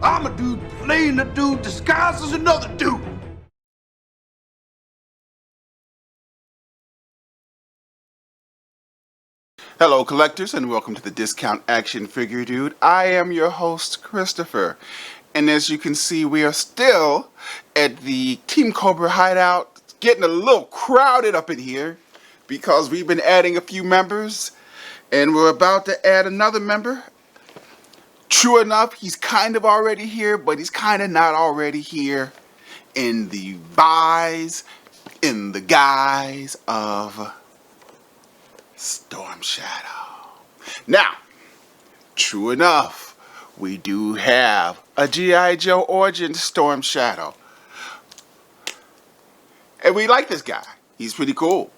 I'm a dude playing a dude disguised as another dude. Hello collectors and welcome to the Discount Action Figure Dude. I am your host Christopher, and as you can see we are still at the Team Cobra hideout. It's getting a little crowded up in here because we've been adding a few members and we're about to add another member. True enough, he's kind of already here, but he's kind of not already here in the guise of Storm Shadow. Now, true enough, we do have a G.I. Joe Origin Storm Shadow. And we like this guy. He's pretty cool.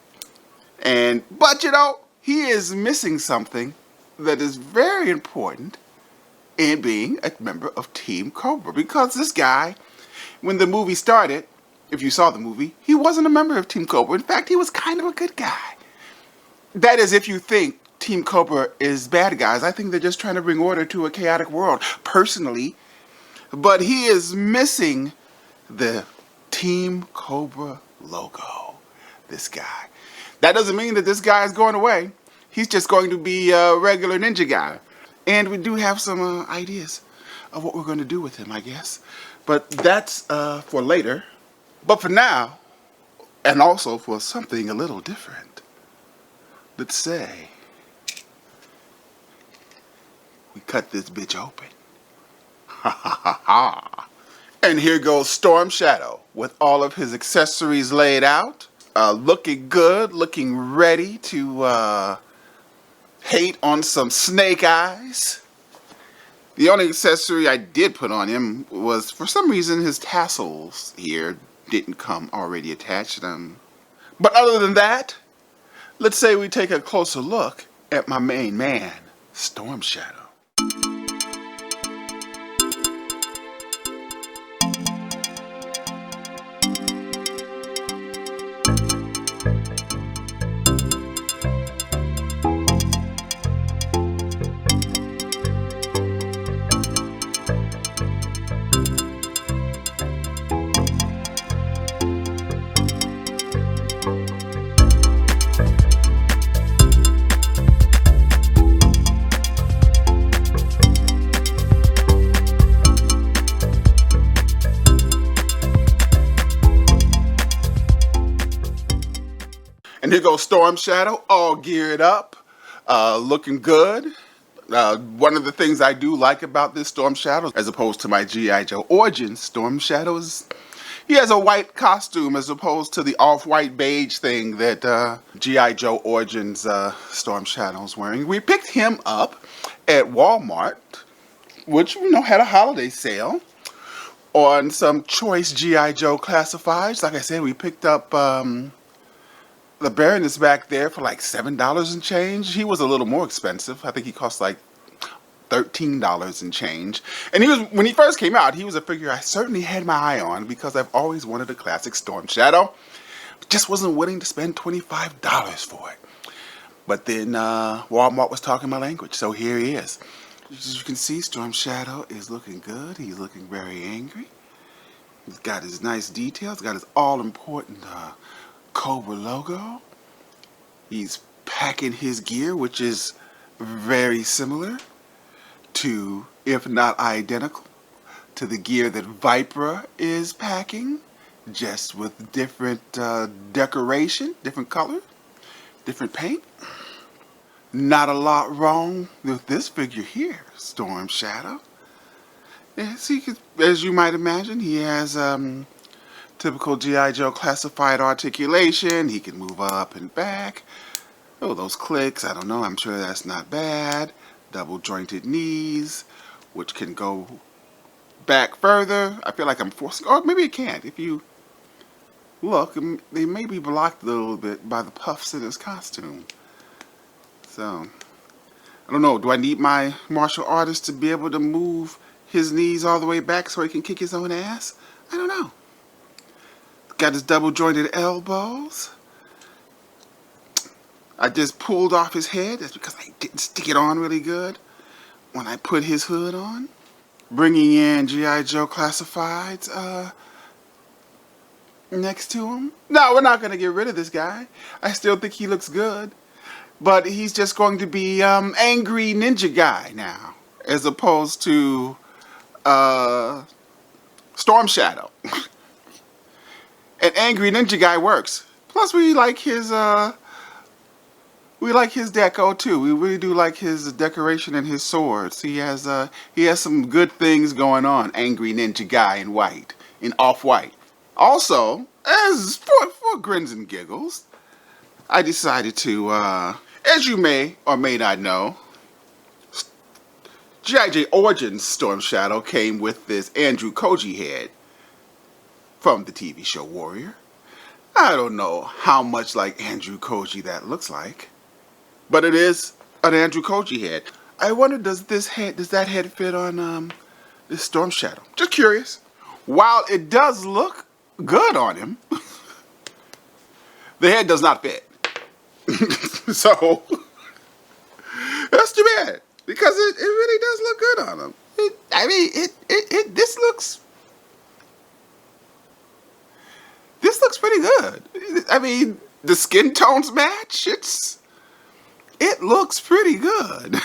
But you know, he is missing something that is very important in being a member of Team Cobra. Because this guy, when the movie started, if you saw the movie, he wasn't a member of Team Cobra. In fact, he was kind of a good guy. That is, if you think Team Cobra is bad guys. I think they're just trying to bring order to a chaotic world, personally. But he is missing the Team Cobra logo, this guy. That doesn't mean that this guy is going away. He's just going to be a regular ninja guy. And we do have some ideas of what we're going to do with him, I guess. But that's for later. But for now, and also for something a little different, let's say we cut this bitch open. Ha ha ha ha. And here goes Storm Shadow with all of his accessories laid out. Looking good, looking ready to hate on some snake eyes. The only accessory I did put on him was, for some reason, his tassels here didn't come already attached. But other than that, let's say we take a closer look at my main man, Storm Shadow. And here goes Storm Shadow, all geared up, looking good. One of the things I do like about this Storm Shadow, as opposed to my G.I. Joe Origins Storm Shadow, is he has a white costume as opposed to the off-white beige thing that G.I. Joe Origins Storm Shadow is wearing. We picked him up at Walmart, which, you know, had a holiday sale on some choice G.I. Joe classifieds. Like I said, we picked up the Baron is back there for like $7 and change. He was a little more expensive. I think he cost like $13 and change. And when he first came out, he was a figure I certainly had my eye on because I've always wanted a classic Storm Shadow. Just wasn't willing to spend $25 for it. But then Walmart was talking my language, so here he is. As you can see, Storm Shadow is looking good. He's looking very angry. He's got his nice details, got his all-important Cobra logo. He's packing his gear, which is very similar to, if not identical, to the gear that Viper is packing, just with different decoration, different color, different paint. Not a lot wrong with this figure here, Storm Shadow. Yes, as you might imagine, he has typical G.I. Joe classified articulation. He can move up and back. Oh, those clicks, I don't know, I'm sure that's not bad. Double jointed knees, which can go back further. I feel like I'm forcing, or maybe it can't. If you look, they may be blocked a little bit by the puffs in his costume. So, I don't know, do I need my martial artist to be able to move his knees all the way back so he can kick his own ass? I don't know. Got his double jointed elbows. I just pulled off his head. That's because I didn't stick it on really good when I put his hood on. bringing in G.I. Joe Classifieds next to him. No, we're not going to get rid of this guy. I still think he looks good. But he's just going to be Angry Ninja Guy now, as opposed to Storm Shadow. And Angry Ninja Guy works. Plus, we like his deco too. We really do like his decoration and his swords. He has some good things going on. Angry Ninja Guy in white, in off-white. Also, as for grins and giggles, I decided to, as you may or may not know, G.I. Origins Storm Shadow came with this Andrew Koji head from the TV show Warrior. I don't know how much like Andrew Koji that looks like, but it is an Andrew Koji head. I wonder, does that head fit on this Storm Shadow? Just curious. While it does look good on him, the head does not fit. So that's too bad, because it really does look good on him. This looks pretty good. I mean, the skin tones match. It looks pretty good.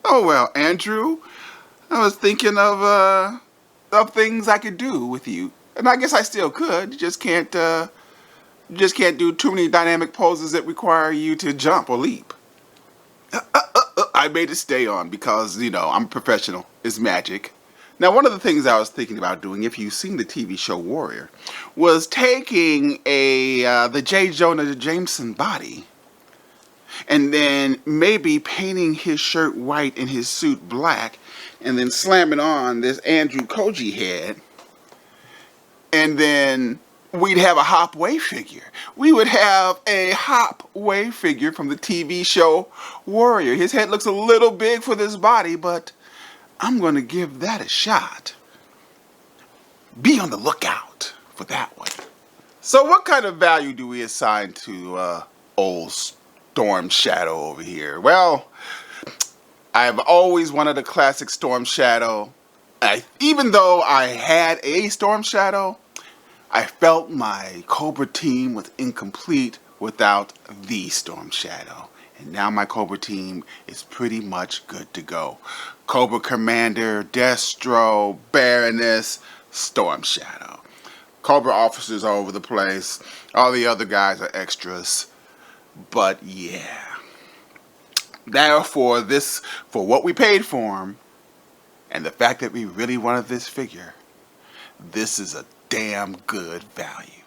Oh well, Andrew, I was thinking of things I could do with you, and I guess I still could. Just can't do too many dynamic poses that require you to jump or leap. I made it stay on because, you know, I'm a professional. It's magic. Now, one of the things I was thinking about doing, if you've seen the TV show Warrior, was taking the J. Jonah Jameson body and then maybe painting his shirt white and his suit black and then slamming on this Andrew Koji head, and then we'd have a Hop Way figure. We would have a Hop Way figure from the TV show Warrior. His head looks a little big for this body, but I'm going to give that a shot. Be on the lookout for that one. So what kind of value do we assign to old Storm Shadow over here? Well, I've always wanted a classic Storm Shadow. Even though I had a Storm Shadow, I felt my Cobra team was incomplete without the Storm Shadow. And now my Cobra team is pretty much good to go. Cobra Commander, Destro, Baroness, Storm Shadow. Cobra officers all over the place. All the other guys are extras. But yeah. Therefore, for what we paid for him, and the fact that we really wanted this figure, this is a damn good value.